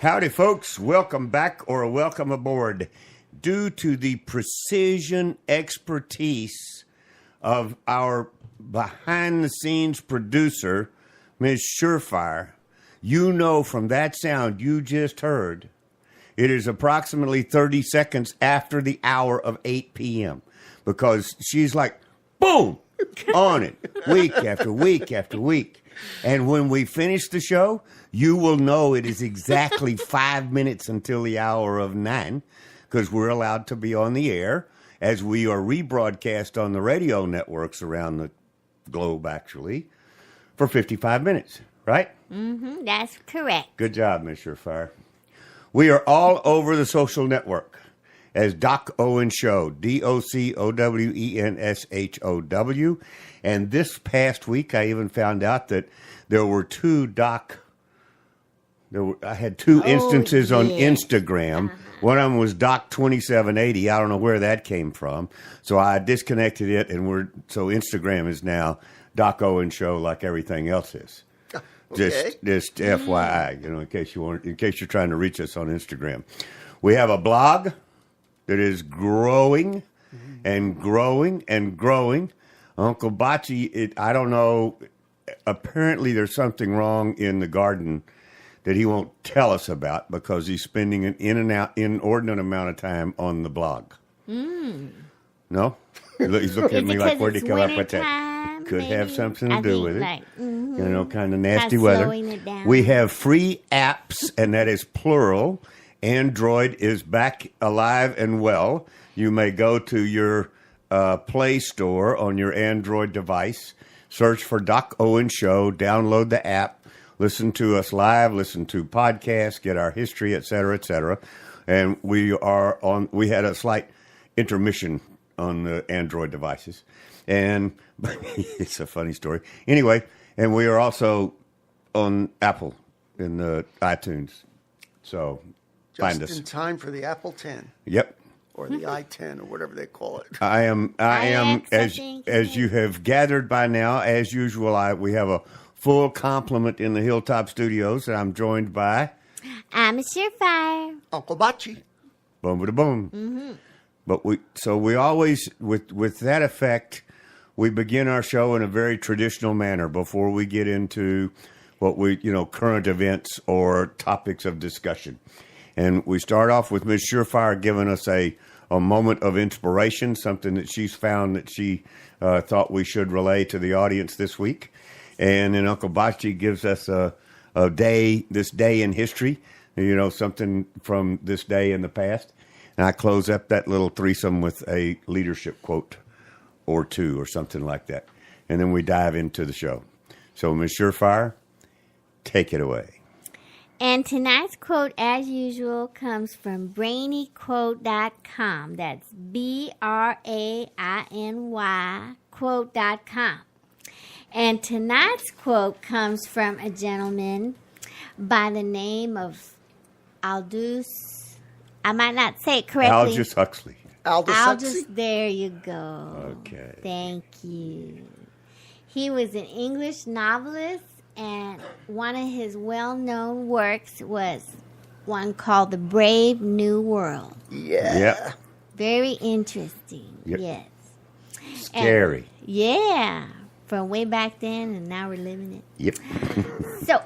Howdy, folks. Welcome back or welcome aboard. Due to the precision expertise of our behind-the-scenes producer, Ms. Surefire, you know from that sound you just heard, it is approximately 30 seconds after the hour of 8 p.m. because she's like, boom, on it, week after week after week. And when we finish the show, you will know it is exactly 5 minutes until the hour of 9 because we're allowed to be on the air as we are rebroadcast on the radio networks around the globe, actually, for 55 minutes, right? Mm-hmm, that's correct. Good job, Ms. Surefire. We are all over the social network as Doc Owen Show, DocOwenShow. And this past week, I even found out that there were I had two instances on Instagram. One of them was Doc2780. I don't know where that came from. So I disconnected it, and so Instagram is now Doc Owen Show like everything else is. Okay. Just FYI, in case you're trying to reach us on Instagram. We have a blog that is growing and growing and growing. Uncle Bocce, I don't know. Apparently, there's something wrong in the garden that he won't tell us about because he's spending an inordinate amount of time on the blog. No? He's looking at me like, where'd he come up with that? Could maybe have something to do with it. Kind of nasty weather. We have free apps, and that is plural. Android is back alive and well. You may go to your Play Store on your Android device, search for Doc Owen Show, download the app, listen to us live, listen to podcasts, get our history, et cetera, et cetera. And we had a slight intermission on the Android devices. And it's a funny story. Anyway, and we are also on Apple in the iTunes. So find us. Just in time for the Apple 10. Yep. Or the i10 or whatever they call it. I am as you have gathered by now, as usual, we have a full complement in the Hilltop Studios, and I'm joined by I'm a Surefire. Uncle Bocce. Boom ba da boom. Mm-hmm. But we always with that effect, we begin our show in a very traditional manner before we get into what current events or topics of discussion. And we start off with Ms. Surefire giving us a moment of inspiration, something that she's found that she thought we should relay to the audience this week. And then Uncle Bocce gives us this day in history, something from this day in the past. And I close up that little threesome with a leadership quote or two or something like that. And then we dive into the show. So, Ms. Surefire, take it away. And tonight's quote, as usual, comes from brainyquote.com. That's BRAINY quote.com. And tonight's quote comes from a gentleman by the name of Aldous. I might not say it correctly. Aldous Huxley. Aldous, there you go. Okay. Thank you. He was an English novelist, and one of his well-known works was one called The Brave New World. Yeah. Yep. Very interesting. Yep. Yes. Scary. And, from way back then, and now we're living it. Yep. So,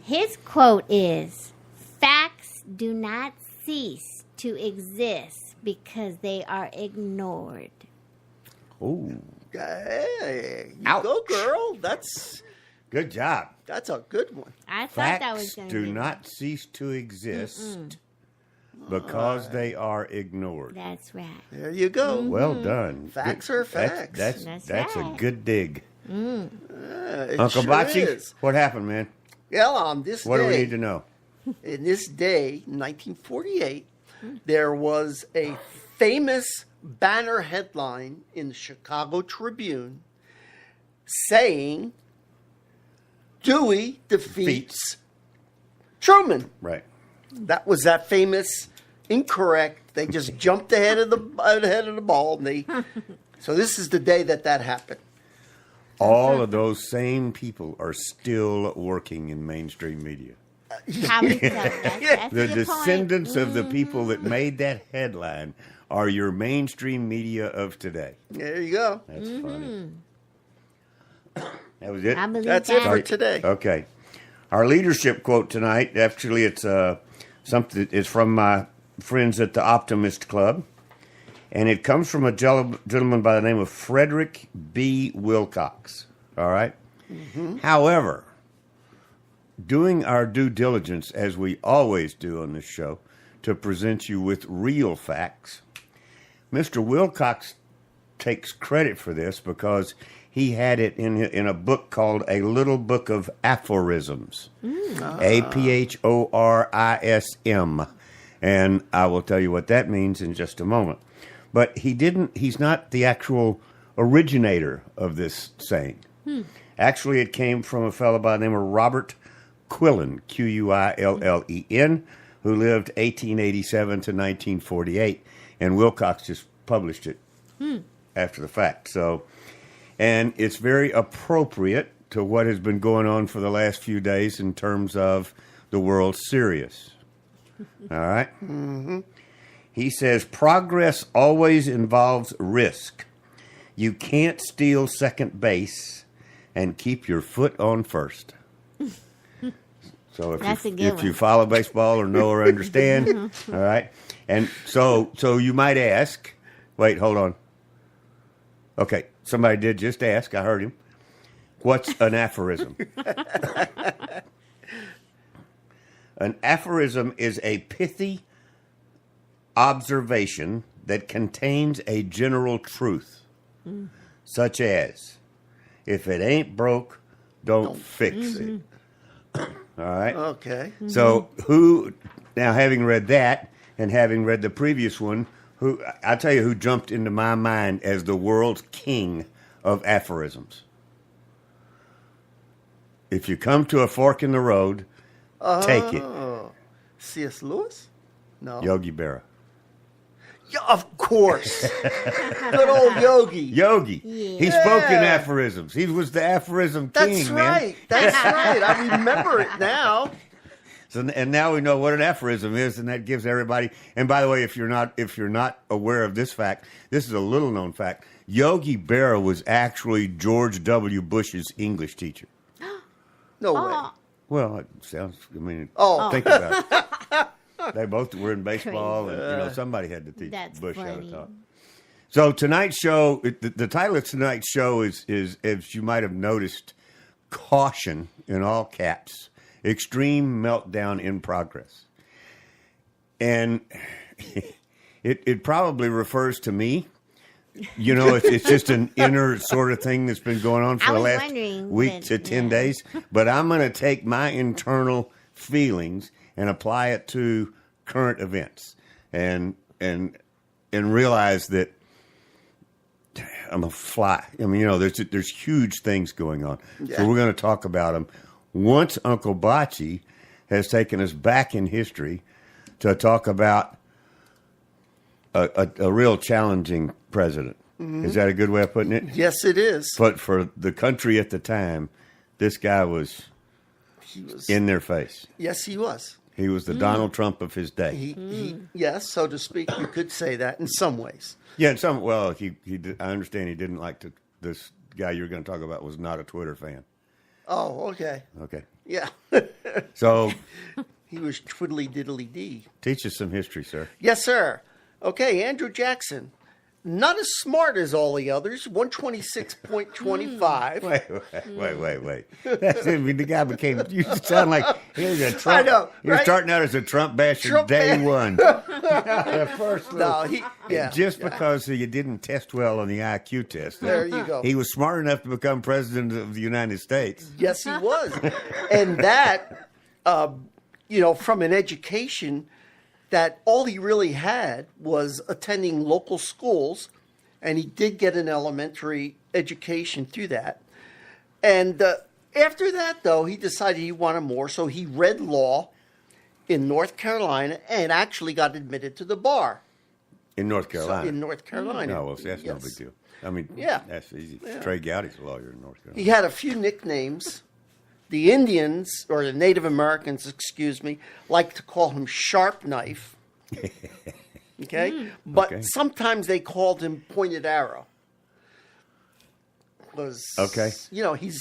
his quote is, "Facts do not cease to exist because they are ignored." Oh. Hey, you Ouch. go, girl. That's good job. That's a good one. I thought Facts that was going to do be not cease to exist because they are ignored. That's right. There you go. Mm-hmm. Well done. Facts good. are facts. That's right. a good dig. Uncle Bocce, what happened, man? Well, on this What day, do we need to know? in this day, 1948, there was a famous banner headline in the Chicago Tribune saying, Dewey defeats Truman. Right. That was that famous incorrect. They just jumped ahead of the ball. And so this is the day that happened. All of those same people are still working in mainstream media. Probably so. That's The your descendants point. of the people that made that headline are your mainstream media of today. There you go. That's funny. That was it? I believe That's that. it for today. Okay. Our leadership quote tonight, actually, it's something. It's from my friends at the Optimist Club, and it comes from a gentleman by the name of Frederick B. Wilcox. All right. However, doing our due diligence, as we always do on this show, to present you with real facts, Mr. Wilcox takes credit for this because he had it in a book called A Little Book of Aphorisms. Aphorism. And I will tell you what that means in just a moment. But he's not the actual originator of this saying. Actually, it came from a fellow by the name of Robert Quillen, Quillen, who lived 1887 to 1948. And Wilcox just published it after the fact. So, and it's very appropriate to what has been going on for the last few days in terms of the World Series. All right? He says, progress always involves risk. You can't steal second base and keep your foot on first. So That's a good if one. you follow baseball or know or understand, all right? And so you might ask, wait, hold on. Okay, somebody did just ask. I heard him. What's an aphorism? An aphorism is a pithy observation that contains a general truth, such as, if it ain't broke, don't fix it. All right? Okay. So now having read that and having read the previous one, I'll tell you who jumped into my mind as the world's king of aphorisms. If you come to a fork in the road, take it. C.S. Lewis? No. Yogi Berra. Yeah, of course. Good old Yogi. Yogi. He spoke in Yeah. aphorisms. He was the aphorism That's king, man. right. That's right. I remember it now. So, and now we know what an aphorism is, and that gives everybody. And by the way, if you're not aware of this fact, this is a little known fact. Yogi Berra was actually George W. Bush's English teacher. No way. Well, it sounds. I mean, Oh. think about it. They both were in baseball, and somebody had to teach That's Bush how to funny. talk. So tonight's show, the title of tonight's show is, as you might have noticed, caution in all caps. Extreme meltdown in progress. And it probably refers to me. You know, it's just an inner sort of thing that's been going on for I the was last wondering week what- to 10 yeah. days. But I'm going to take my internal feelings and apply it to current events and realize that I'm a fly. I mean, you know, there's huge things going on. Yeah. So we're going to talk about them. Once Uncle Bocce has taken us back in history to talk about a real challenging president. Is that a good way of putting it? Yes, it is. But for the country at the time, this guy was He was. in their face. Yes, he was. He was the Donald Trump of his day. Yes, so to speak, you could say that in some ways. Yeah, I understand he didn't like this guy you're going to talk about was not a Twitter fan. Oh, okay. Okay. Yeah. So He was twiddly diddly dee. teach us some history, sir. Yes, sir. Okay, Andrew Jackson. Not as smart as all the others. 126.25. Wait. That's I mean, the guy became. You sound like he was a Trump. I know, You're right? starting out as a Trump basher Trump day ba- one. The first No, little- yeah. just because you didn't test well on the IQ test. There you go. He was smart enough to become president of the United States. Yes, he was. And that, from an education, that all he really had was attending local schools, and he did get an elementary education through that. And after that, though, he decided he wanted more, so he read law in North Carolina and actually got admitted to the bar In North Carolina. in North Carolina. No, well, that's no Yes. big deal. I mean, Yeah. that's easy. Yeah. Trey Gowdy's a lawyer in North Carolina. He had a few nicknames. The Indians, or the Native Americans, excuse me, like to call him Sharp Knife. Okay? But Okay. sometimes they called him Pointed Arrow. Was, Okay. he's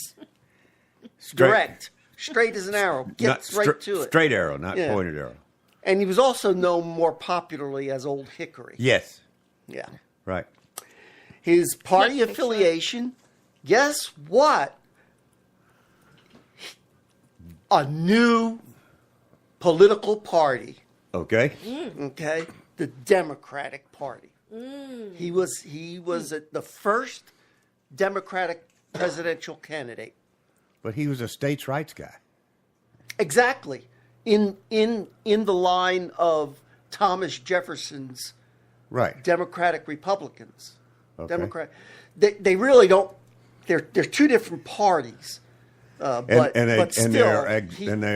direct, straight as an arrow, gets right to it. Straight arrow, not Yeah. pointed arrow. And he was also known more popularly as Old Hickory. Yes. Yeah. Right. His party Next picture. affiliation, guess what? A new political party. Okay. Okay, the Democratic Party. He was the first Democratic presidential candidate. But he was a states' rights guy. Exactly, in the line of Thomas Jefferson's Right. Democratic Republicans. Okay. They really don't. They're two different parties. But still, they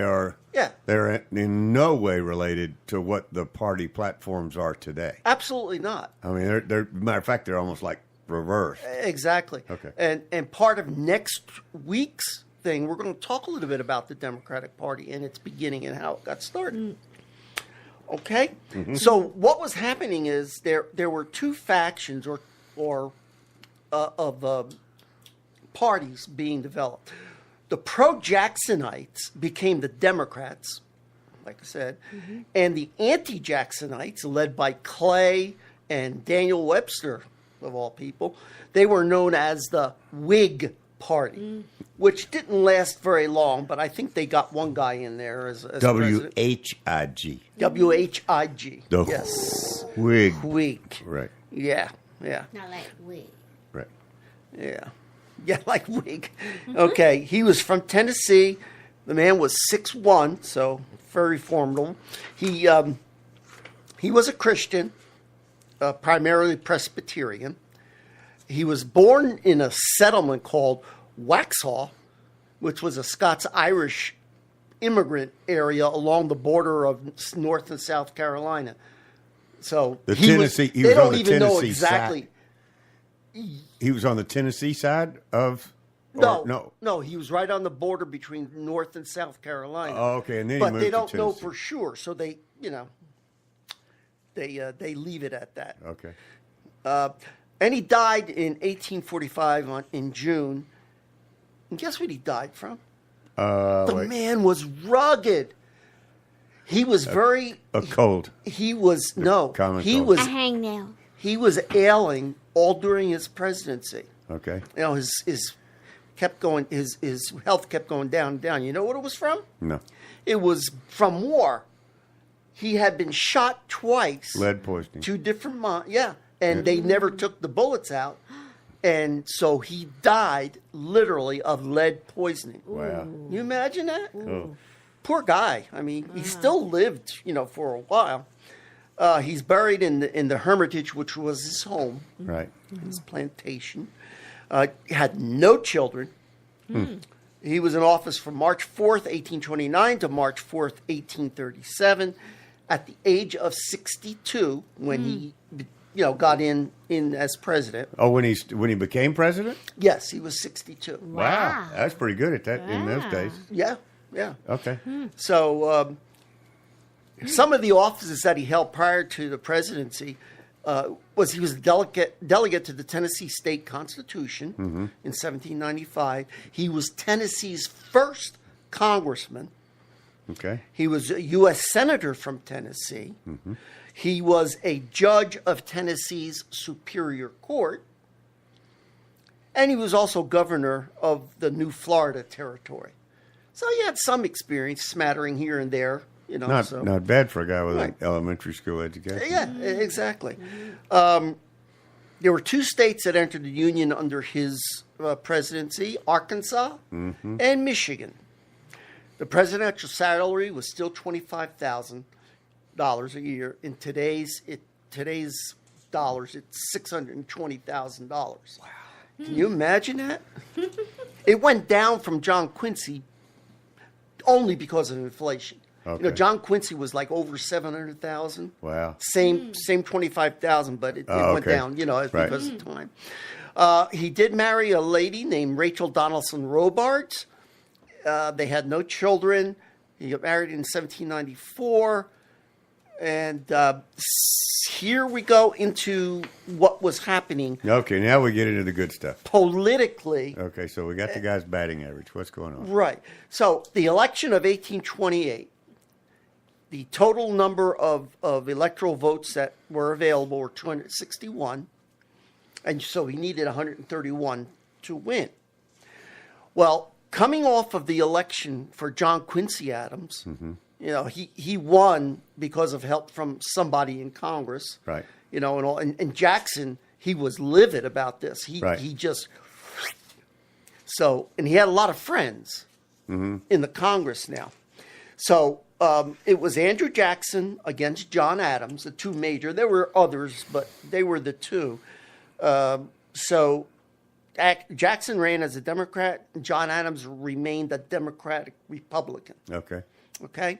are Yeah. they're in no way related to what the party platforms are today. absolutely not. I mean, they're matter of fact, they're almost like reversed. Exactly. Okay. And part of next week's thing, we're going to talk a little bit about the Democratic Party and its beginning and how it got started. Okay. So what was happening is there were two factions of parties being developed. The pro-Jacksonites became the Democrats, like I said, and the anti-Jacksonites, led by Clay and Daniel Webster, of all people, they were known as the Whig Party, which didn't last very long, but I think they got one guy in there as president. WHIG. WHIG. The Yes. Whig. Whig. Right. Yeah. Not like we. Right. Yeah. Yeah, like Whig. Okay, he was from Tennessee. The man was 6'1", so very formidable. He was a Christian, primarily Presbyterian. He was born in a settlement called Waxhaw, which was a Scots-Irish immigrant area along the border of North and South Carolina. So The he Tennessee- he they was on don't the even know Tennessee exactly. side. He was on the Tennessee side of. No, he was right on the border between North and South Carolina. Oh, okay, and then he but moved they to don't know Tennessee. for sure, so they leave it at that. Okay. And he died in 1845 in June. And guess what he died from? The man was rugged. He was very. A cold. He was common He cold. was A hangnail. he was ailing all during his presidency. Okay. His kept going. His health kept going down and down. You know what it was from? No. It was from war. He had been shot twice. Lead poisoning. Two different and they never took the bullets out. And so he died literally of lead poisoning. Wow. You imagine that? Oh. Poor guy. I mean, he still lived, for a while. He's buried in the Hermitage, which was his home, Right. his plantation. He had no children. He was in office from March 4th, 1829 to March 4th, 1837. At the age of 62, when he got in as president. Oh, when he became president? Yes, he was 62. Wow. That's pretty good at that in those days. Yeah. Okay. So some of the offices that he held prior to the presidency he was a delegate to the Tennessee State Constitution in 1795. He was Tennessee's first congressman. Okay. He was a U.S. Senator from Tennessee. He was a judge of Tennessee's Superior Court. And he was also governor of the New Florida Territory. So he had some experience, smattering here and there. Not bad for a guy with Right. an elementary school education. Yeah, exactly. There were two states that entered the Union under his presidency, Arkansas and Michigan. The presidential salary was still $25,000 a year. In today's dollars, it's $620,000. Wow. Can you imagine that? It went down from John Quincy only because of inflation. Okay. John Quincy was like over 700,000. Wow. Same 25,000, but it went okay. down, because of time. He did marry a lady named Rachel Donaldson Robards. They had no children. He got married in 1794. And here we go into what was happening Okay, now we get into the good stuff. politically. Okay, so we got the guy's batting average. What's going on? Right. So the election of 1828, the total number of electoral votes that were available were 261. And so he needed 131 to win. Well, coming off of the election for John Quincy Adams, he won because of help from somebody in Congress. Right. And Jackson, he was livid about this. He just... So, and he had a lot of friends in the Congress now. So it was Andrew Jackson against John Adams, the two major. There were others, but they were the two. So Jackson ran as a Democrat. And John Adams remained a Democratic Republican. Okay. Okay.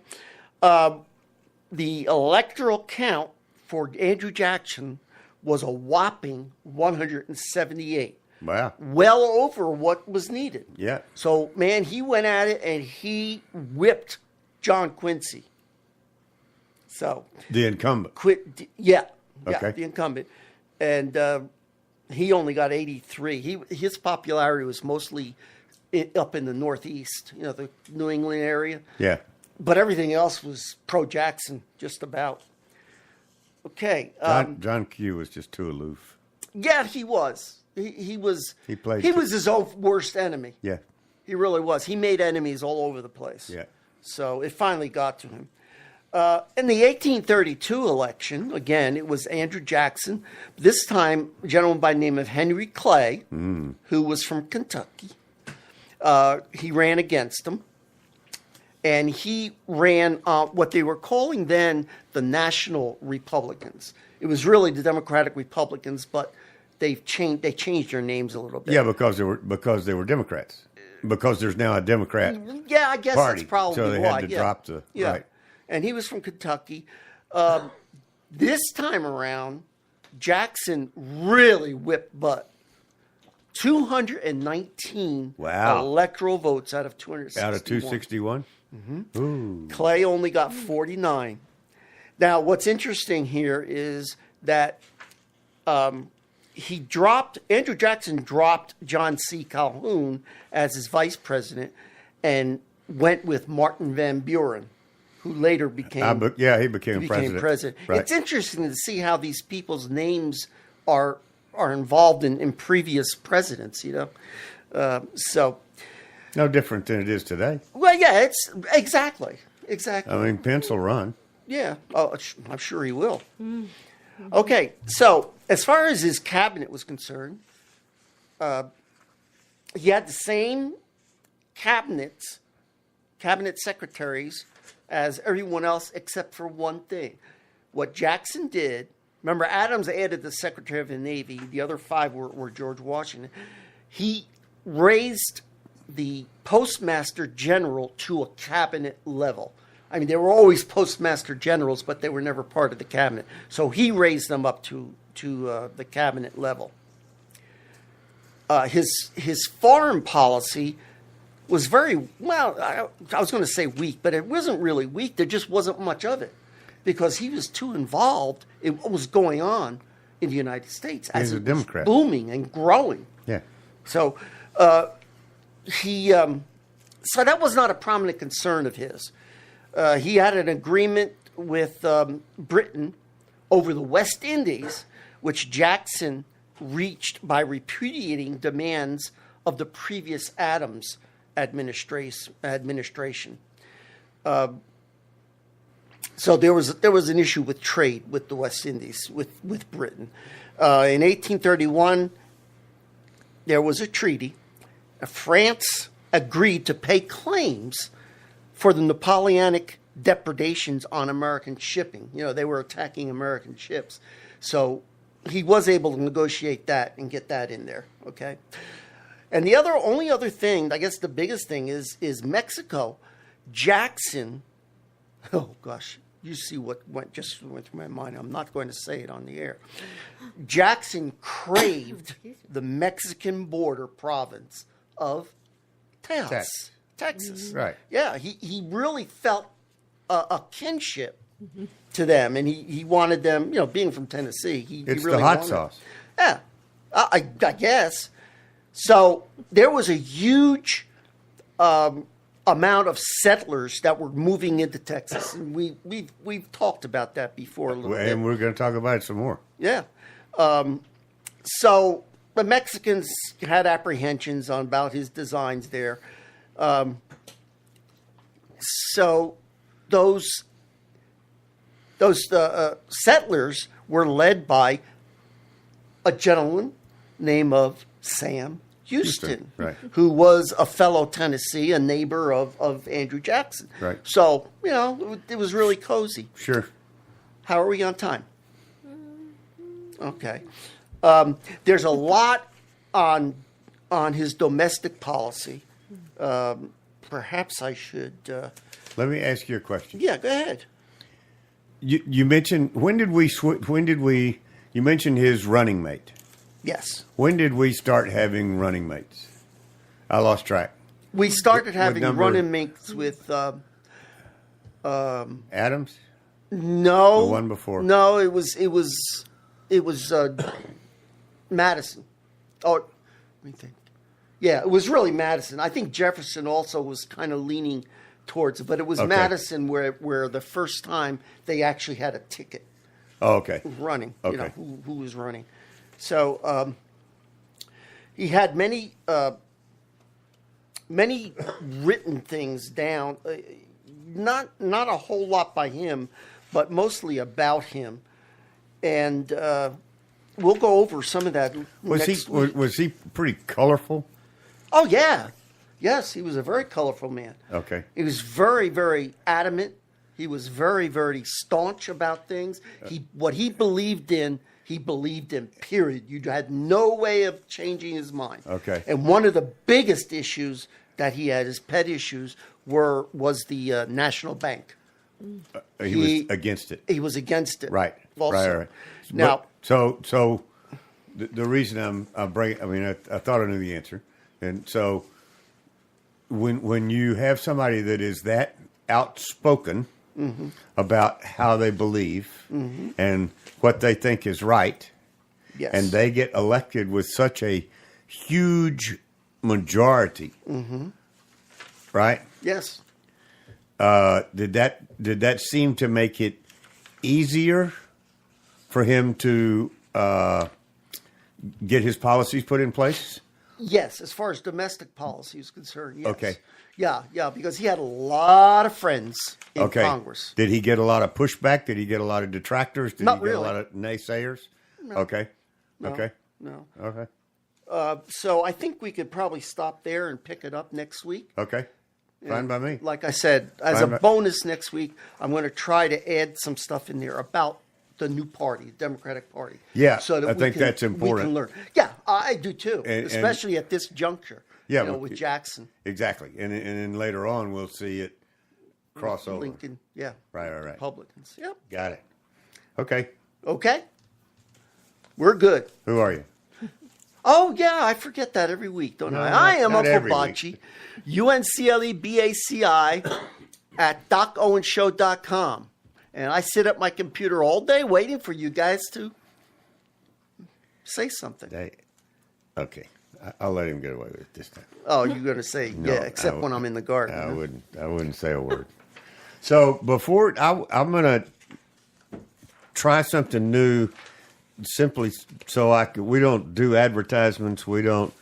The electoral count for Andrew Jackson was a whopping 178. Wow. Well over what was needed. Yeah. So, man, he went at it and he whipped John Quincy. So, The incumbent. yeah, Okay. the incumbent. And he only got 83. His popularity was mostly up in the Northeast, the New England area. Yeah. But everything else was pro-Jackson, just about. Okay. John Q was just too aloof. Yeah, he was. He was. He played. He was his own worst enemy. Yeah. He really was. He made enemies all over the place. Yeah. So it finally got to him. In the 1832 election, again, it was Andrew Jackson. This time, a gentleman by the name of Henry Clay, who was from Kentucky. He ran against him. And he ran what they were calling then the National Republicans. It was really the Democratic Republicans, but they changed their names a little bit. Yeah, because they were Democrats. Because there's now a Democrat Yeah, I guess party, that's probably so they why. had to drop the right. And he was from Kentucky. This time around, Jackson really whipped butt. 219 Wow. electoral votes out of 261. Out of 261. Ooh. Clay only got 49. Now, what's interesting here is that Andrew Jackson dropped John C. Calhoun as his vice president and went with Martin Van Buren, who later became he became president. Right. It's interesting to see how these people's names are involved in previous presidents, So, No different than it is today. well, yeah, it's exactly. I mean, Pence will run. Yeah, I'm sure he will. Okay, so as far as his cabinet was concerned, he had the same cabinet secretaries as everyone else except for one thing. What Jackson did, remember Adams added the Secretary of the Navy, the other five were George Washington. He raised the Postmaster General to a cabinet level. I mean, they were always Postmaster Generals, but they were never part of the cabinet. So he raised them up to the cabinet level. His foreign policy was very, well, I was going to say weak, but it wasn't really weak. There just wasn't much of it because he was too involved in what was going on in the United States as He's a it was Democrat. booming and growing. Yeah. So so that was not a prominent concern of his. He had an agreement with Britain over the West Indies, which Jackson reached by repudiating demands of the previous Adams administration. So there was an issue with trade with the West Indies, with Britain. In 1831, there was a treaty. France agreed to pay claims for the Napoleonic depredations on American shipping. They were attacking American ships. So he was able to negotiate that and get that in there, okay? And the only other thing, I guess the biggest thing is Mexico. Jackson, oh gosh, you see what went through my mind. I'm not going to say it on the air. Jackson craved the Mexican border province of Tejas. Texas. Right. Yeah, he really felt a kinship to them, and he wanted them, being from Tennessee, he It's really the hot wanted. sauce. Yeah, I guess. So there was a huge amount of settlers that were moving into Texas, and we've talked about that before a little bit. And we're going to talk about it some more. Yeah. So the Mexicans had apprehensions about his designs there. So those settlers were led by a gentleman named of Sam Houston, right. who was a fellow Tennessee, a neighbor of Andrew Jackson. Right. So, it was really cozy. Sure. How are we on time? Okay. There's a lot on his domestic policy. Perhaps I should. Let me ask you a question. Yeah, go ahead. You mentioned you mentioned his running mate. Yes, When did we start having running mates? I lost track. we started having number? running mates with. Adams? No, The one before. No, it was Madison. Oh, let me think. Yeah, it was really Madison. I think Jefferson also was kind of leaning towards it, but it was Okay. Madison where the first time they actually had a ticket Oh, okay. running. Okay. Who was running. So he had many written things down. Not a whole lot by him, but mostly about him, and we'll go over some of that. Next week. Was he pretty colorful? Oh yeah, yes, he was a very colorful man. Okay. He was very, very adamant. He was very, very staunch about things. What he believed in, period. You had no way of changing his mind. Okay. And one of the biggest issues that he had, his pet issues, was the national bank. He was against it. He was against it. Right. Also. Right. Now, But, so the reason I'm bringing, I thought I knew the answer. And so when you have somebody that is that outspoken about how they believe and what they think is right, yes. and they get elected with such a huge majority, right? Yes. Did that seem to make it easier for him to get his policies put in place? Yes, as far as domestic policy is concerned, yes. Okay. Yeah, because he had a lot of friends in Congress. Did he get a lot of pushback? Did he get a lot of detractors? Did Not he get really. a lot of naysayers? No. Okay. No, Okay. No. Okay. So I think we could probably stop there and pick it up next week. Okay. Fine by me. Like I said, as Fine a by- bonus next week, I'm going to try to add some stuff in there about the new party, the Democratic Party. Yeah, so that I think that's We important. can learn. Yeah, I do too, And- especially at this juncture. Yeah, with Jackson, Exactly. And then later on, we'll see it cross over. Lincoln. Yeah, Right. Republicans. Yep. Got it. Okay. Okay. We're good. Who are you? Oh, yeah, I forget that every week, don't I? No, I am not Uncle every Bocce, UNCLEBACI at DocOwenShow.com. And I sit at my computer all day waiting for you guys to say something. Okay. I'll let him get away with it this time. Oh, you're going to say, No, yeah, except when I'm in the garden. I huh? wouldn't say a word. So before I'm going to try something new, simply so we don't do advertisements, we don't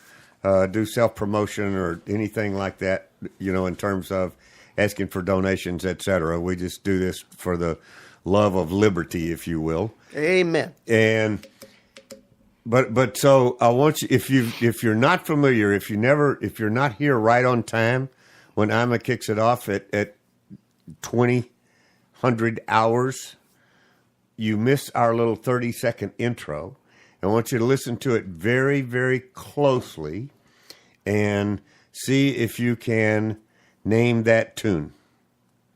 do self promotion or anything like that. In terms of asking for donations, etc. We just do this for the love of liberty, if you will. Amen. And but so I want you, if you're not familiar, if you're not here right on time when Ima kicks it off at 2000 hours, you miss our little 30-second intro. I want you to listen to it very, very closely and see if you can name that tune.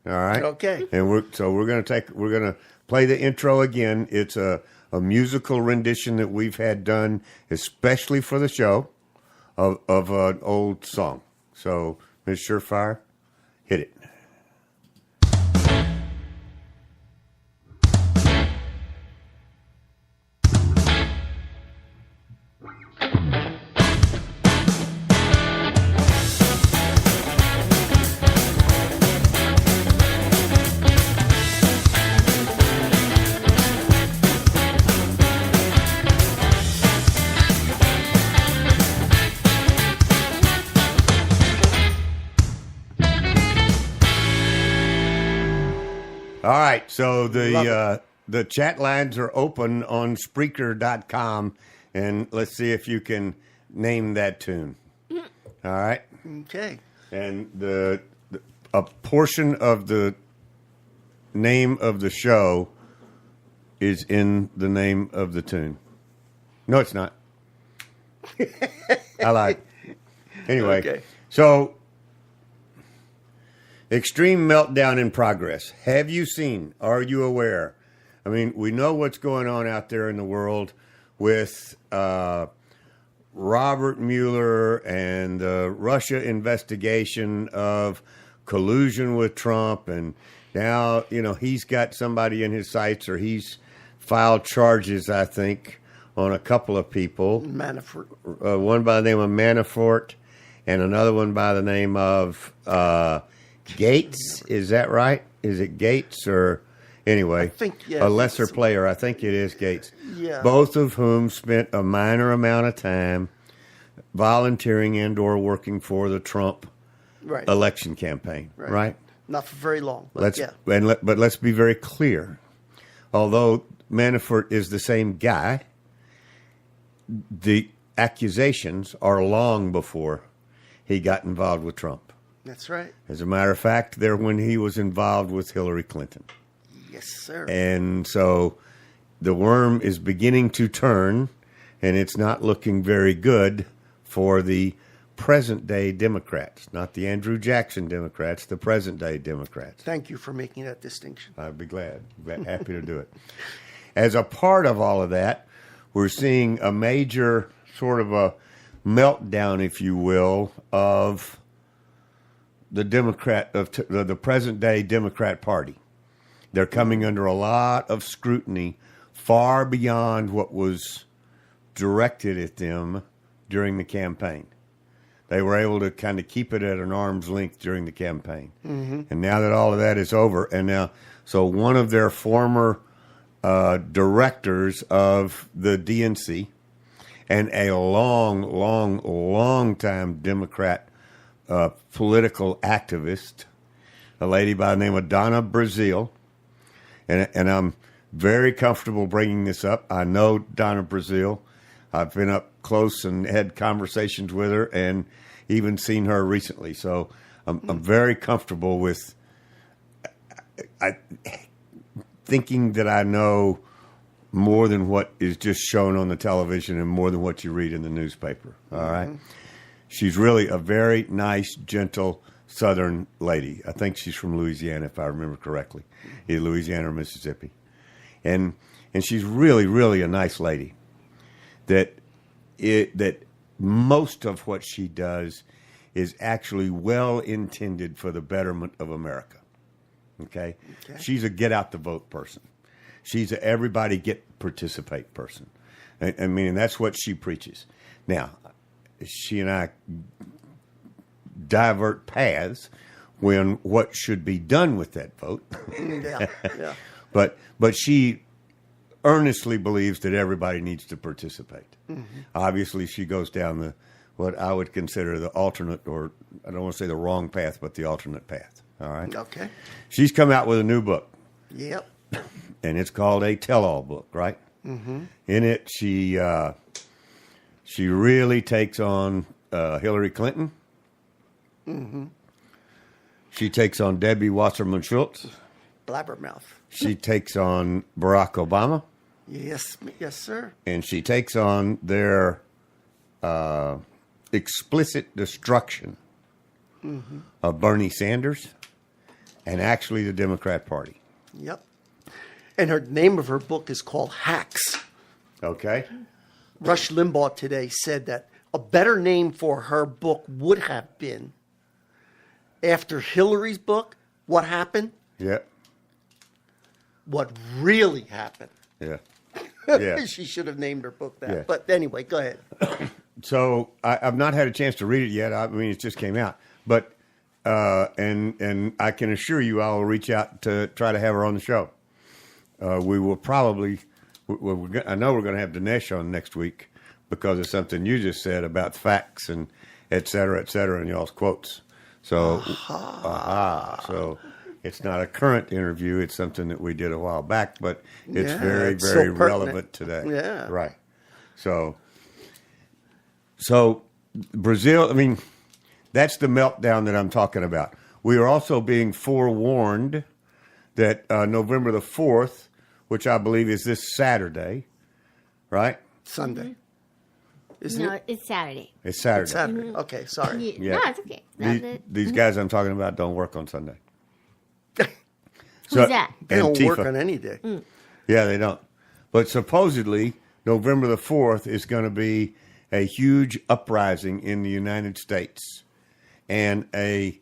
All right. Okay. And we're going to play the intro again. It's a musical rendition that we've had done especially for the show of an old song. So Ms. Surefire, hit it. All right, so the chat lines are open on Spreaker.com, and let's see if you can name that tune. All right, Okay. and a portion of the name of the show is in the name of the tune. No, it's not. I lied. Anyway, Okay. So extreme meltdown in progress. Have you seen? Are you aware? I mean, we know what's going on out there in the world with Robert Mueller and the Russia investigation of collusion with Trump, and now he's got somebody in his sights, or he's filed charges, I think, on a couple of people. Manafort. One by the name of Manafort, and another one by the name of Gates. Is that right? Is it Gates or anyway? I think, yeah, a lesser player. I think it is Gates. Yeah. Both of whom spent a minor amount of time volunteering and/or working for the Trump Right. election campaign. Right. Not for very long. But But let's be very clear. Although Manafort is the same guy, the accusations are long before he got involved with Trump. That's right. As a matter of fact, they're when he was involved with Hillary Clinton. Yes, sir. And so the worm is beginning to turn, and it's not looking very good for the present-day Democrats, not the Andrew Jackson Democrats, the present-day Democrats. Thank you for making that distinction. I'd be glad. Happy to do it. As a part of all of that, we're seeing a major sort of a meltdown, if you will, of the the present-day Democrat Party. They're coming under a lot of scrutiny, far beyond what was directed at them during the campaign. They were able to kind of keep it at an arm's length during the campaign. Mm-hmm. And now that all of that is over, so one of their former directors of the DNC and a long time Democrat political activist, a lady by the name of Donna Brazile, and I'm very comfortable bringing this up. I know Donna Brazile. I've been up close and had conversations with her, and even seen her recently. So I'm very comfortable with thinking that I know more than what is just shown on the television and more than what you read in the newspaper. All right. She's really a very nice, gentle Southern lady. I think she's from Louisiana, if I remember correctly, either Louisiana or Mississippi. And she's really, really a nice lady. That most of what she does is actually well intended for the betterment of America. Okay? She's a get out the vote person. She's a everybody participate person. I mean, and that's what she preaches. Now, she and I divert paths when what should be done with that vote. Yeah. But she earnestly believes that everybody needs to participate. Mm-hmm. Obviously, she goes down what I would consider the alternate, or I don't want to say the wrong path, but the alternate path. All right? Okay. She's come out with a new book. Yep. And it's called a tell-all book, right? Mm-hmm. In it, she really takes on Hillary Clinton. Mm-hmm. She takes on Debbie Wasserman Schultz. Blabbermouth. She takes on Barack Obama. Yes, sir. And she takes on their explicit destruction of Bernie Sanders and actually the Democrat Party. Yep. And her name of her book is called Hacks. Okay. Rush Limbaugh today said that a better name for her book would have been after Hillary's book, What Happened? Yeah. What really happened? Yeah. Yeah. She should have named her book that. Yeah. But anyway, go ahead. So I've not had a chance to read it yet. I mean, it just came out, but and I can assure you, I will reach out to try to have her on the show. We will probably. I know we're going to have Dinesh on next week because of something you just said about facts and et cetera, and y'all's quotes. So, so it's not a current interview. It's something that we did a while back, but it's very, it's so very pertinent. relevant today. Yeah. Right. So Brazil, I mean, that's the meltdown that I'm talking about. We are also being forewarned that November the 4th, which I believe is this Saturday, right? Sunday. Isn't No, it? it's Saturday. It's Saturday. It's Saturday. Okay, sorry. Yeah. No, it's okay. These guys I'm talking about don't work on Sunday. Who's that? They don't work Antifa. on any day. Yeah, they don't. But supposedly, November the 4th is going to be a huge uprising in the United States. And they're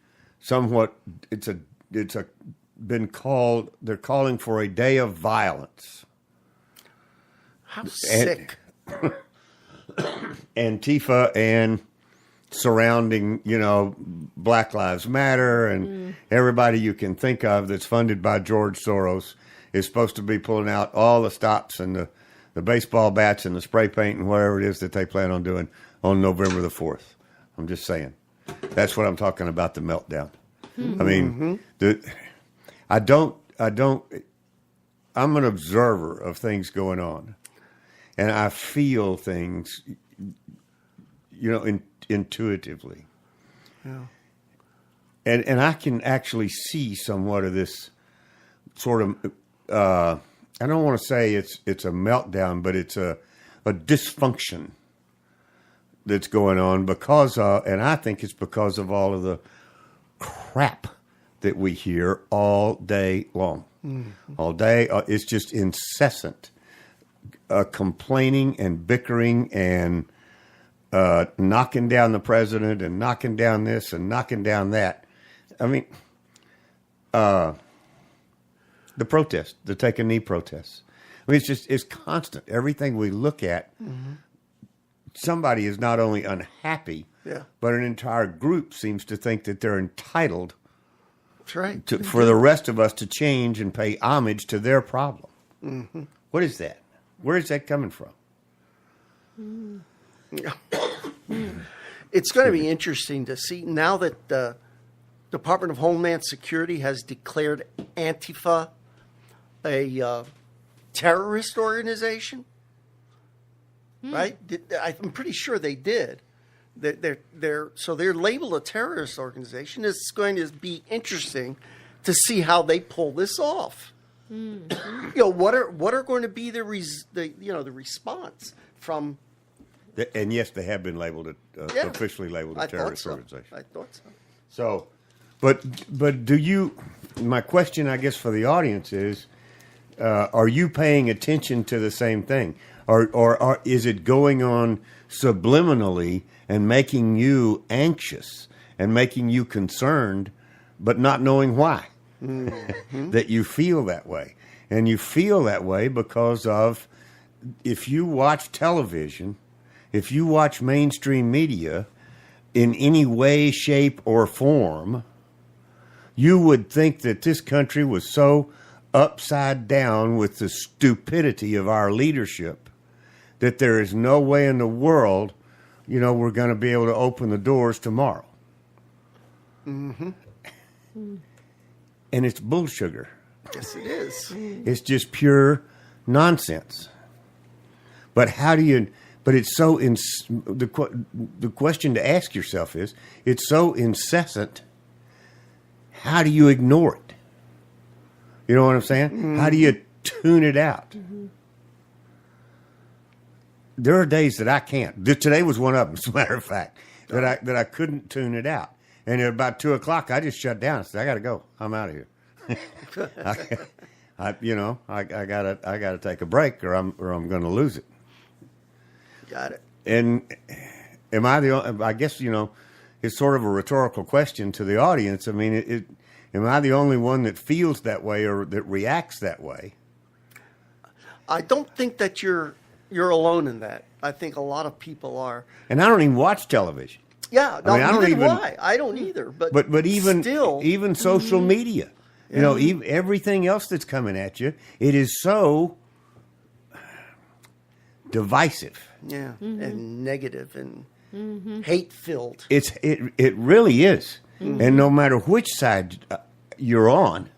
calling for a day of violence. How sick. Antifa and surrounding, Black Lives Matter and everybody you can think of that's funded by George Soros is supposed to be pulling out all the stops and the baseball bats and the spray paint and whatever it is that they plan on doing on November the 4th. I'm just saying. That's what I'm talking about, the meltdown. I mean, I'm an observer of things going on. And I feel things, intuitively. Yeah. And I can actually see somewhat of this sort of, I don't want to say it's a meltdown, but it's a dysfunction that's going on because of, and I think it's because of all of the crap that we hear all day long. All day. It's just incessant. Complaining and bickering and knocking down the president and knocking down this and knocking down that. I mean, the protest, the take a knee protests. I mean, it's constant. Everything we look at, somebody is not only unhappy, but an entire group seems to think that they're entitled That's right. for the rest of us to change and pay homage to their problem. What is that? Where is that coming from? It's going to be interesting to see now that the Department of Homeland Security has declared Antifa a terrorist organization. Right? I'm pretty sure they did. They're labeled a terrorist organization. It's going to be interesting to see how they pull this off. What are going to be the response from? And yes, they have been labeled officially labeled a terrorist organization. I thought so. So, but do you? My question, I guess, for the audience is: are you paying attention to the same thing, or is it going on subliminally and making you anxious and making you concerned, but not knowing why? That you feel that way. And you feel that way because of, if you watch television, if you watch mainstream media in any way, shape, or form, you would think that this country was so upside down with the stupidity of our leadership that there is no way in the world, we're going to be able to open the doors tomorrow. And it's bull sugar. Yes, it is. It's just pure nonsense. But how do you? But it's so. The question to ask yourself is: it's so incessant. How do you ignore it? You know what I'm saying? How do you tune it out? There are days that I can't. Today was one of them. As a matter of fact, that I couldn't tune it out. And at about 2:00, I just shut down. I said, "I got to go. I'm out of here. I gotta take a break, or I'm going to lose it." Got it. And am I the only? I guess it's sort of a rhetorical question to the audience. I mean, am I the only one that feels that way or that reacts that way? I don't think that you're alone in that. I think a lot of people are. And I don't even watch television. Yeah, no, I mean, neither do I. I don't either. But even still, even social media, you know, everything else that's coming at you, it is so divisive. Yeah, and negative and hate-filled. It really is. And no matter which side you're on,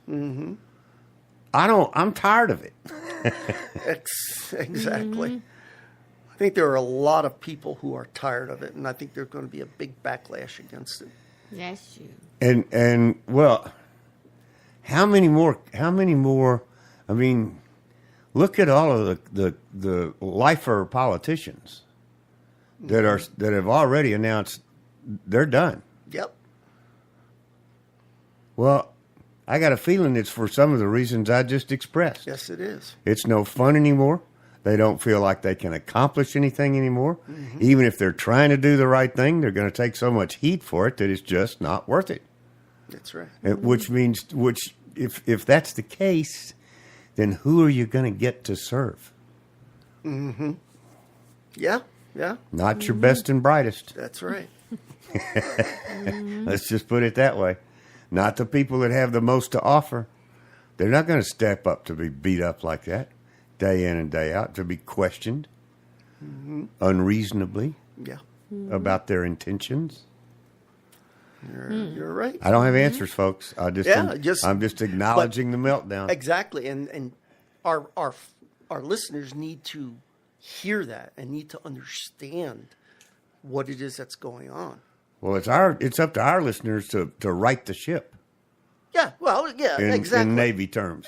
I'm tired of it. Exactly. I think there are a lot of people who are tired of it, and I think there's going to be a big backlash against it. That's true. And well, how many more? I mean, look at all of the lifer politicians that have already announced they're done. Yep. Well, I got a feeling it's for some of the reasons I just expressed. Yes, it is. It's no fun anymore. They don't feel like they can accomplish anything anymore. Even if they're trying to do the right thing, they're going to take so much heat for it that it's just not worth it. That's right. Which means, if that's the case, then who are you going to get to serve? Yeah, yeah, Not your best and brightest. that's right. Let's just put it that way. Not the people that have the most to offer. They're not going to step up to be beat up like that, day in and day out, to be questioned unreasonably Yeah, about their intentions. you're right. I don't have answers, folks. I'm just acknowledging the meltdown. Exactly, and our listeners need to hear that and need to understand what it is that's going on. Well, it's up to our listeners to right the ship. Yeah, well, yeah, exactly. In Navy terms.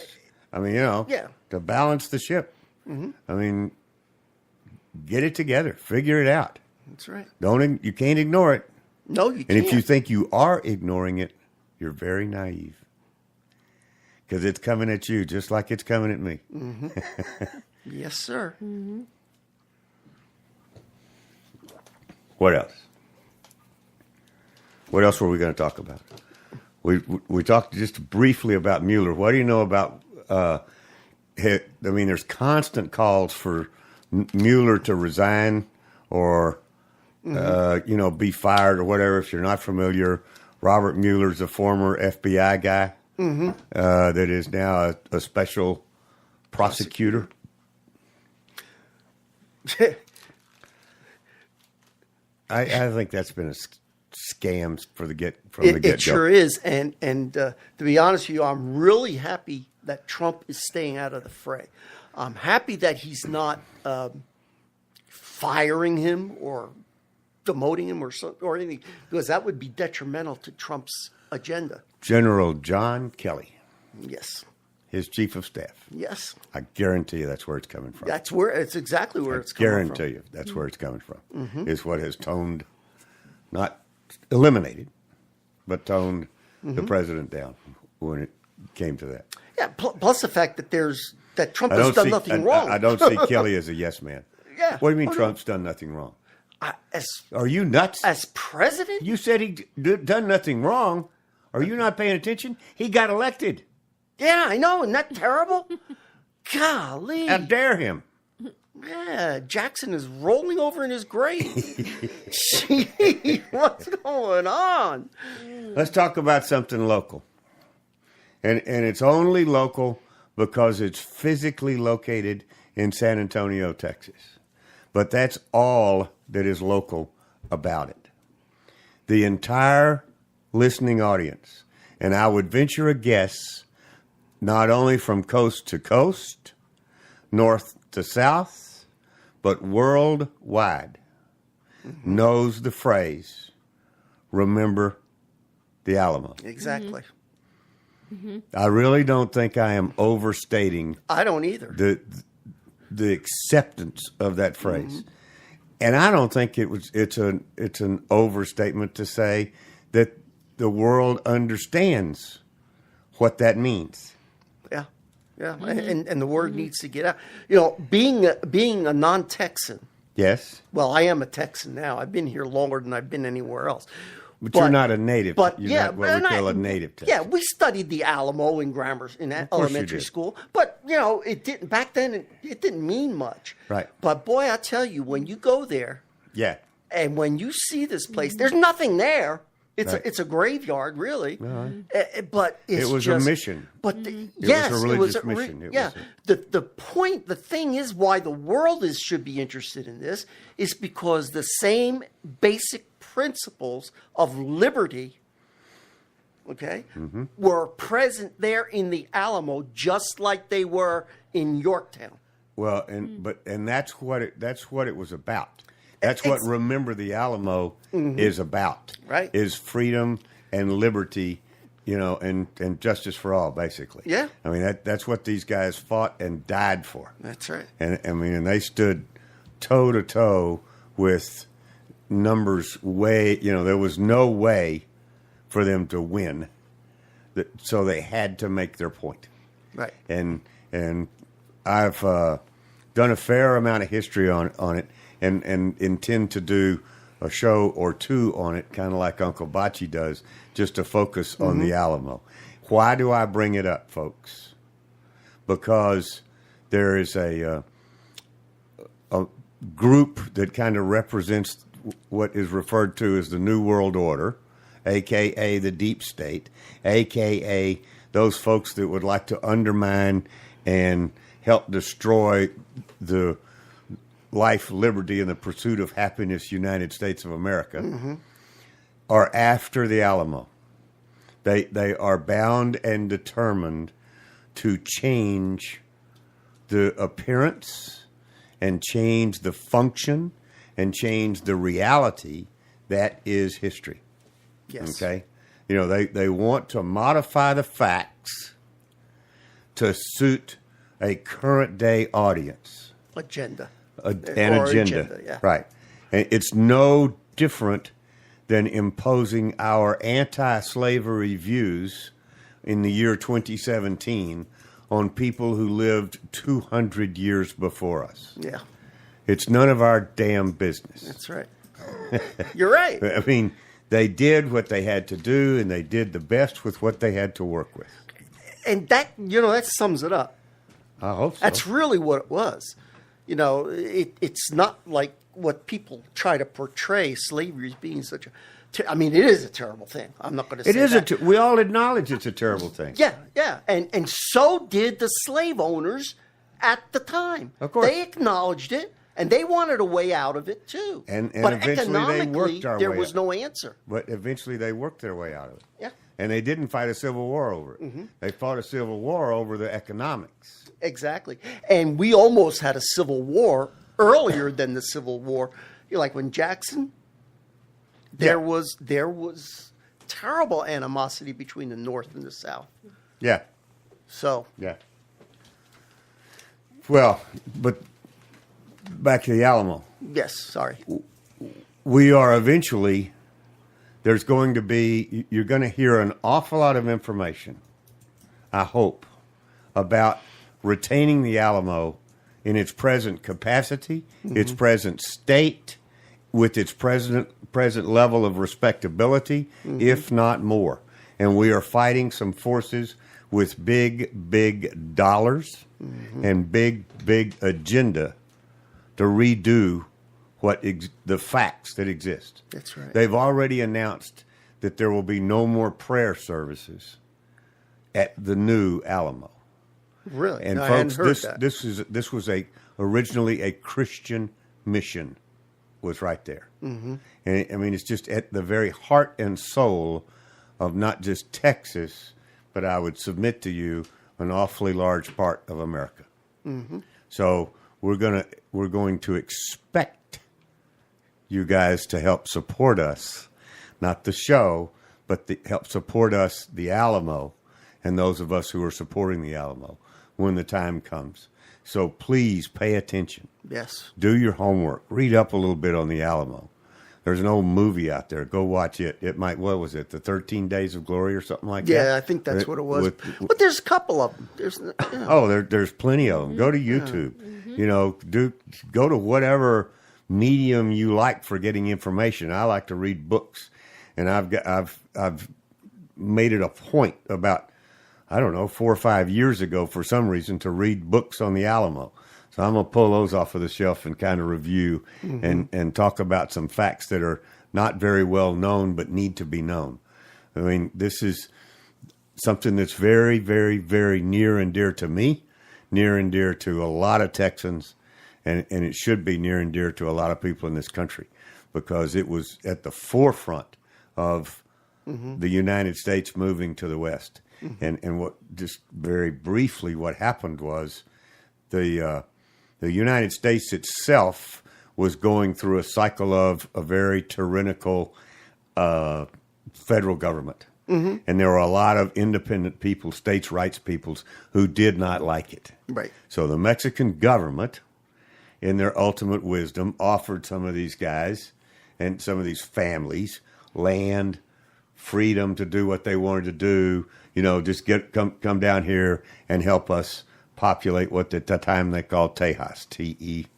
I mean, to balance the ship. I mean, get it together, figure it out. That's right. You can't ignore it. No, you can't. And if you think you are ignoring it, you're very naive. Because it's coming at you just like it's coming at me. Yes, sir. What else? What else were we going to talk about? We talked just briefly about Mueller. What do you know about? There's constant calls for Mueller to resign or be fired or whatever. If you're not familiar, Robert Mueller's a former FBI guy that is now a special prosecutor. I think that's been a scam from the get-go. It sure is, and to be honest with you, I'm really happy that Trump is staying out of the fray. I'm happy that he's not firing him or demoting him or anything, because that would be detrimental to Trump's agenda. General John Kelly, Yes, his chief of staff. yes, I guarantee you that's where it's coming from. it's exactly where it's coming from. Guarantee you that's where it's coming from. Is what has toned, not eliminated, but toned the president down when it came to that. Yeah, plus the fact that Trump has done nothing wrong. I don't see Kelly as a yes man. Yeah. What do you mean Trump's done nothing wrong? As Are you nuts? president? You said he done nothing wrong. Are you not paying attention? He got elected. Yeah, I know. Isn't that terrible? Golly. How dare him? Yeah, Jackson is rolling over in his grave. Gee, what's going on? Let's talk about something local. And it's only local because it's physically located in San Antonio, Texas. But that's all that is local about it. The entire listening audience, and I would venture a guess, not only from coast to coast, north to south, but worldwide, knows the phrase, remember the Alamo. Exactly. I really don't think I am overstating I don't either. the acceptance of that phrase. And I don't think it's an overstatement to say that the world understands what that means. Yeah, yeah, and the word needs to get out. You know, being a non-Texan. Yes. Well, I am a Texan now. I've been here longer than I've been anywhere else. But you're not a native. But You're yeah, not what we call a native Texan. Yeah, we studied the Alamo in elementary school, but it didn't back then. It didn't mean much. Right. But boy, I tell you, when you go there, Yeah. and when you see this place, there's nothing there. It's Right. a graveyard, really. But It was a mission. But It was a religious mission. It yeah. was The thing is why the world should be interested in this is because the same basic principles of liberty, okay, were present there in the Alamo, just like they were in Yorktown. Well, and that's what it was about. That's what Remember the Alamo is about. Right. Is freedom and liberty, and justice for all, basically. Yeah. I mean, that's what these guys fought and died for. That's right. And and they stood toe to toe with numbers there was no way for them to win. So they had to make their point. Right. And I've done a fair amount of history on it, and intend to do a show or two on it, kind of like Uncle Bocce does, just to focus on the Alamo. Why do I bring it up, folks? Because there is a group that kind of represents what is referred to as the New World Order, a.k.a. the Deep State, a.k.a. those folks that would like to undermine and help destroy the life, liberty, and the pursuit of happiness United States of America, are after the Alamo. They are bound and determined to change the appearance and change the function and change the reality that is history. Yes. Okay? They want to modify the facts to suit a current day audience. Agenda. Agenda. Yeah. Right. And it's no different than imposing our anti-slavery views in the year 2017 on people who lived 200 years before us. Yeah. It's none of our damn business. That's right. You're right. I mean, they did what they had to do, and they did the best with what they had to work with. And that sums it up. I hope so. That's really what it was. It's not like what people try to portray slavery as being such a. It is a terrible thing. I'm not going to say It is that. we all acknowledge it's a terrible thing. Yeah, and so did the slave owners at the time. Of course. They acknowledged it, and they wanted a way out of it too. And but eventually they economically, worked our there way was out. no answer. But eventually they worked their way out of it. Yeah. And they didn't fight a civil war over it. They fought a civil war over the economics. Exactly. And we almost had a civil war earlier than the Civil War. Like when Jackson, there was terrible animosity between the North and the South. Yeah. So, Yeah. Well, but back to the Alamo. yes, sorry. We are eventually, you're going to hear an awful lot of information, I hope, about retaining the Alamo in its present capacity, its present state, with its present level of respectability, if not more. And we are fighting some forces with big dollars and big agenda to redo the facts that exist. That's right. They've already announced that there will be no more prayer services at the new Alamo. Really? And No, I hadn't folks, heard that. this was originally a Christian mission, was right there. Mm-hmm. And it's just at the very heart and soul of not just Texas, but I would submit to you an awfully large part of America. Mm-hmm. So we're going to expect you guys to help support us, not the show, but help support us, the Alamo, and those of us who are supporting the Alamo when the time comes. So please pay attention. Yes. Do your homework. Read up a little bit on the Alamo. There's an old movie out there. Go watch it. It might, what was it, the 13 Days of Glory or something like that? Yeah, I think that's what it was. But there's a couple of them. There's plenty of them. Go to YouTube. Go to whatever medium you like for getting information. I like to read books. and I've made it a point about, I don't know, 4 or 5 years ago for some reason to read books on the Alamo. So I'm going to pull those off of the shelf and kind of review and talk about some facts that are not very well known but need to be known. I mean, this is something that's very, very, very near and dear to me, near and dear to a lot of Texans, and it should be near and dear to a lot of people in this country, because it was at the forefront of the United States moving to the West. And what, just very briefly, what happened was the United States itself was going through a cycle of a very tyrannical federal government. And there were a lot of independent people, states' rights peoples, who did not like it. Right. So the Mexican government, in their ultimate wisdom, offered some of these guys and some of these families land, freedom to do what they wanted to do. You know, just come down here and help us populate what at the time they called Tejas,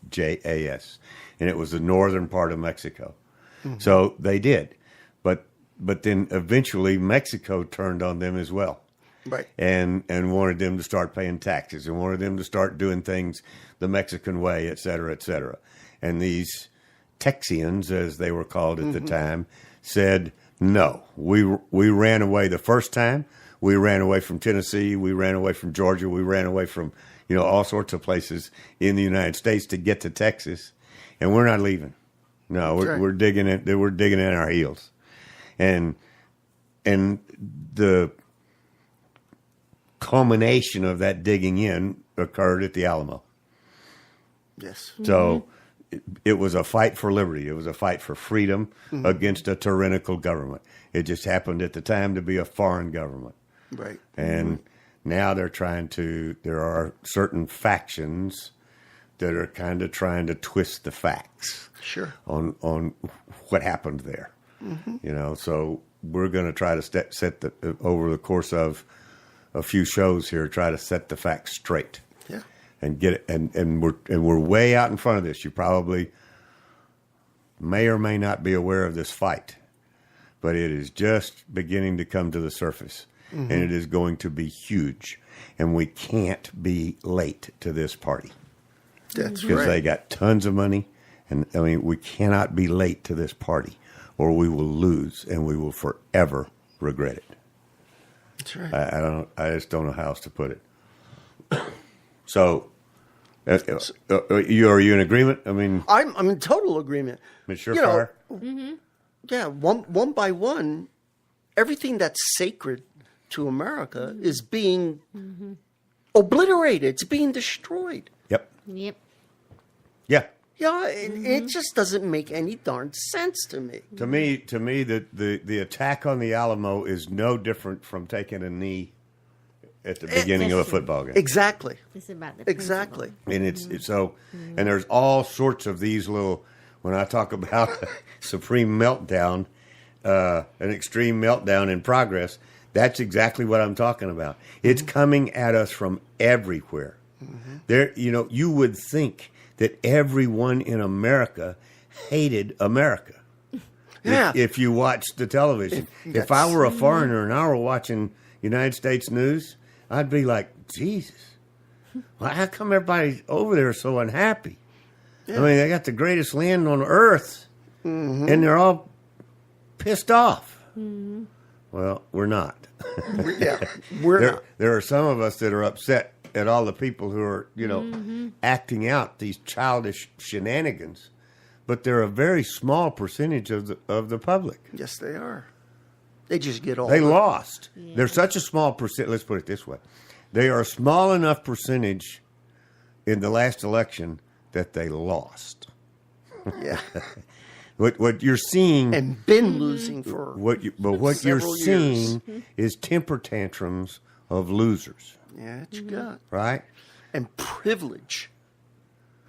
Tejas, and it was the northern part of Mexico. So they did, but then eventually Mexico turned on them as well. Right. And wanted them to start paying taxes and wanted them to start doing things the Mexican way, et cetera, et cetera. And these Texians, as they were called at the time, said, no, we ran away the first time. We ran away from Tennessee. We ran away from Georgia. We ran away from, all sorts of places in the United States to get to Texas. And we're not leaving. No, we're digging it. We're digging in our heels. And the culmination of that digging in occurred at the Alamo. Yes. So it was a fight for liberty. It was a fight for freedom against a tyrannical government. It just happened at the time to be a foreign government. Right. And now there are certain factions that are kind of trying to twist the facts. Sure. On what happened there. So we're going to try to over the course of a few shows here, try to set the facts straight. Yeah. And get it, and we're way out in front of this. You probably may or may not be aware of this fight, but it is just beginning to come to the surface, and it is going to be huge. And we can't be late to this party. That's because right. they got tons of money, and I mean we cannot be late to this party, or we will lose, and we will forever regret it. That's right. I just don't know how else to put it. So, are you in agreement? I mean, I'm in total agreement. Ms. Surefire? Yeah, one by one, everything that's sacred to America is being obliterated. It's being destroyed. Yep. Yep. Yeah. Yeah, it just doesn't make any darn sense to me. To me, the attack on the Alamo is no different from taking a knee at the beginning of a football game. Exactly. It's about the Exactly. And it's so, and there's all sorts of these little. When I talk about supreme meltdown, an extreme meltdown in progress, that's exactly what I'm talking about. It's coming at us from everywhere. There, you would think that everyone in America hated America. Yeah. If you watched the television. If I were a foreigner and I were watching United States news, I'd be like, Jesus, well, how come everybody over there is so unhappy? Yeah. I mean, they got the greatest land on earth, and they're all pissed off. Well, we're not. We're not. There are some of us that are upset at all the people who are, acting out these childish shenanigans, but they're a very small percentage of the public. Yes, they are. They just get all. They lost. Yeah. They're such a small percent. Let's put it this way: they are a small enough percentage in the last election that they lost. Yeah. What you're seeing and been losing for what you're seeing is temper tantrums of losers. Yeah, that's you got. Right? And privilege.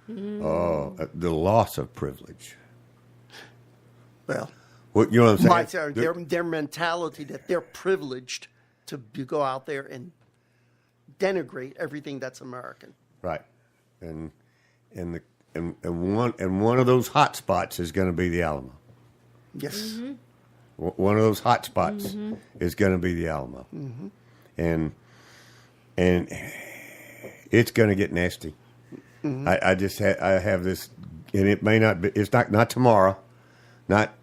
Oh, the loss of privilege. Well, you know what I'm saying? Their mentality that they're privileged to go out there and denigrate everything that's American. Right. And one of those hot spots is going to be the Alamo. Yes. One of those hot spots is going to be the Alamo, and it's going to get nasty. I just I have this, and it may not be. It's not tomorrow, not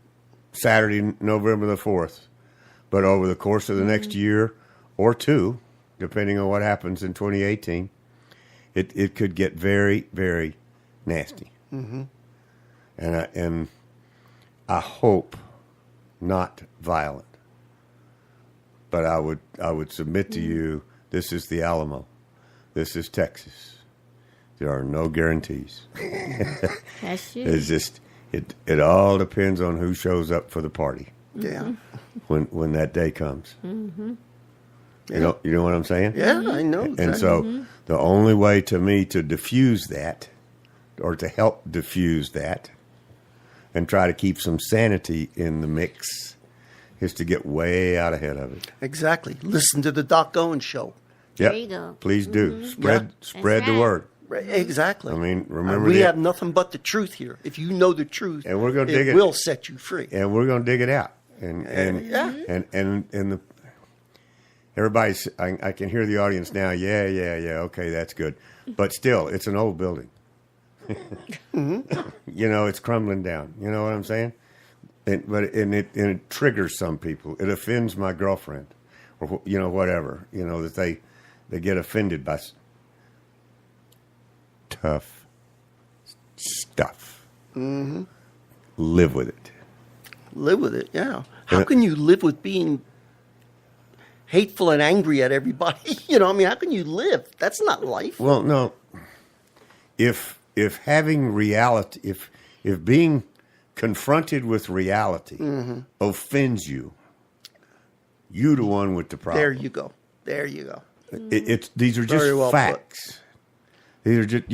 Saturday, November the 4th, but over the course of the next year or two, depending on what happens in 2018, it could get very, very nasty. And I hope not violent. But I would submit to you, this is the Alamo. This is Texas. There are no guarantees. That's true. It's just it all depends on who shows up for the party. Yeah. When that day comes. You know what I'm saying? Yeah, I know. And so the only way to me to diffuse that, or to help diffuse that, and try to keep some sanity in the mix, is to get way out ahead of it. Exactly. Listen to the Doc Owens show. There you go. Please do. Spread the right. word. Right, exactly. I mean, remember we that. have nothing but the truth here. If you know the truth, And we're gonna dig it. will set you free. And we're going to dig it out. And the everybody's. I can hear the audience now. Yeah. Okay, that's good. But still, it's an old building. You know, it's crumbling down. You know what I'm saying? It triggers some people. It offends my girlfriend, or whatever. That they get offended by tough stuff. Live with it. Live with it, yeah. How can you live with being hateful and angry at everybody? How can you live? That's not life. Well, no. If having reality, if being confronted with reality offends you, you the one with the problem. There you go. These are Very just well facts. These are just,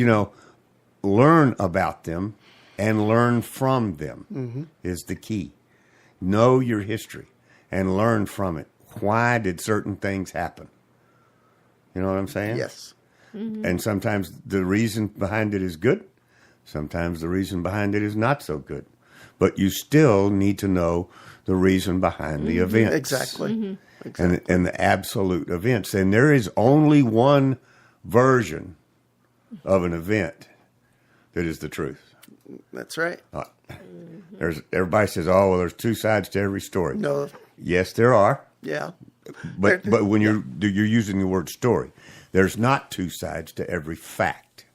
learn about them and learn from them is the key. Know your history and learn from it. Why did certain things happen? You know what I'm saying? Yes. And sometimes the reason behind it is good. Sometimes the reason behind it is not so good. But you still need to know the reason behind the events. Exactly. And the absolute events. And there is only one version of an event that is the truth. That's right. Everybody says, "Oh, well, there's two sides to every story." No. Yes, there are. Yeah. But when you're using the word story, there's not two sides to every fact.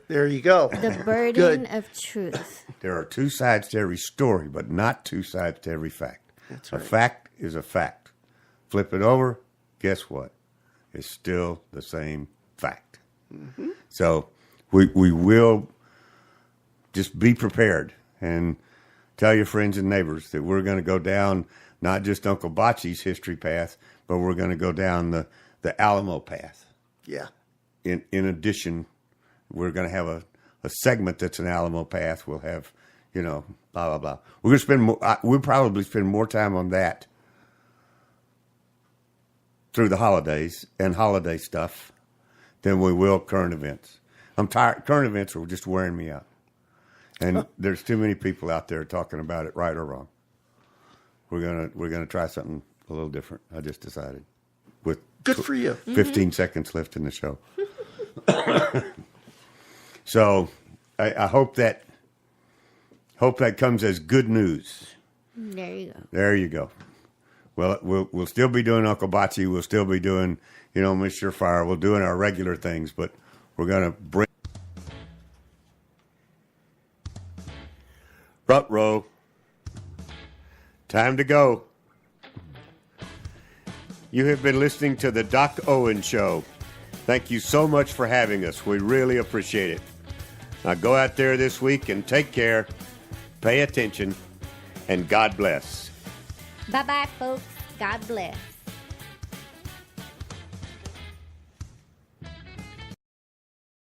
There you go. The burden of truth. There are two sides to every story, but not two sides to every fact. That's right. A fact is a fact. Flip it over, guess what? It's still the same fact. So we will just be prepared and tell your friends and neighbors that we're going to go down not just Uncle Bocce's history path, but we're going to go down the Alamo path. Yeah. In addition, we're going to have a segment that's an Alamo path. We'll have, blah, blah, blah. We're going to spend we'll probably spend more time on that through the holidays and holiday stuff than we will current events. I'm tired. Current events are just wearing me out. And there's too many people out there talking about it, right or wrong. We're gonna try something a little different. I just decided. With Good for you. 15 seconds left in the show. So I hope that comes as good news. There you go. There you go. Well, we'll still be doing Uncle Bocce. We'll still be doing, Miss Surefire. We'll doing our regular things, but we're gonna bring. Front row. Time to go. You have been listening to the Doc Owens Show. Thank you so much for having us. We really appreciate it. Now go out there this week and take care, pay attention, and God bless. Bye-bye, folks. God bless.